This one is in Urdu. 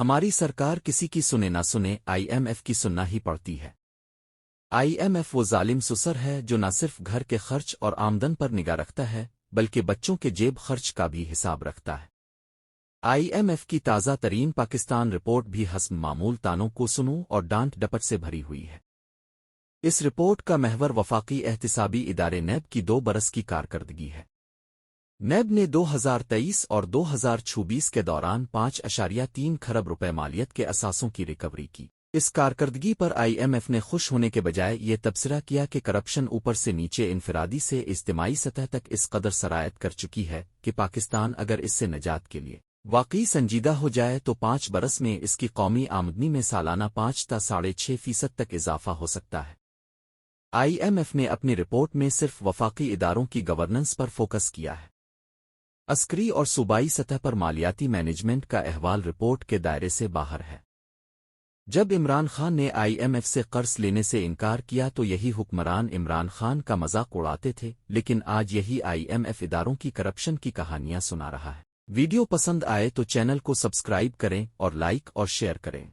ہماری سرکار کسی کی سنے نہ سنے آئی ایم ایف کی سننا ہی پڑتی ہے۔ آئی ایم ایف وہ ظالم سسر ہے جو نہ صرف گھر کے خرچ اور آمدن پر نگاہ رکھتا ہے بلکہ بچوں کے جیب خرچ کا بھی حساب رکھتا ہے۔ آئی ایم ایف کی تازہ ترین پاکستان رپورٹ بھی حسب معمول تانوں کو سنوں اور ڈانٹ ڈپٹ سے بھری ہوئی ہے۔ اس رپورٹ کا محور وفاقی احتسابی ادارے نیب کی 2 برس کی کارکردگی ہے۔ نیب نے 2023 اور 2026 کے دوران 5.3 کھرب روپے مالیت کے اثاثوں کی ریکوری کی۔ اس کارکردگی پر آئی ایم ایف نے خوش ہونے کے بجائے یہ تبصرہ کیا کہ کرپشن اوپر سے نیچے انفرادی سے اجتماعی سطح تک اس قدر سرایت کر چکی ہے کہ پاکستان اگر اس سے نجات کے لیے واقعی سنجیدہ ہو جائے تو 5 برس میں اس کی قومی آمدنی میں سالانہ 5 تا 6.5% تک اضافہ ہو سکتا ہے۔ آئی ایم ایف نے اپنی رپورٹ میں صرف وفاقی اداروں کی گورننس پر فوکس کیا ہے۔ عسکری اور صوبائی سطح پر مالیاتی مینجمنٹ کا احوال رپورٹ کے دائرے سے باہر ہے۔ جب عمران خان نے آئی ایم ایف سے قرض لینے سے انکار کیا تو یہی حکمران عمران خان کا مذاق اڑاتے تھے، لیکن آج یہی آئی ایم ایف اداروں کی کرپشن کی کہانیاں سنا رہا ہے۔ ویڈیو پسند آئے تو چینل کو سبسکرائب کریں اور لائک اور شیئر کریں۔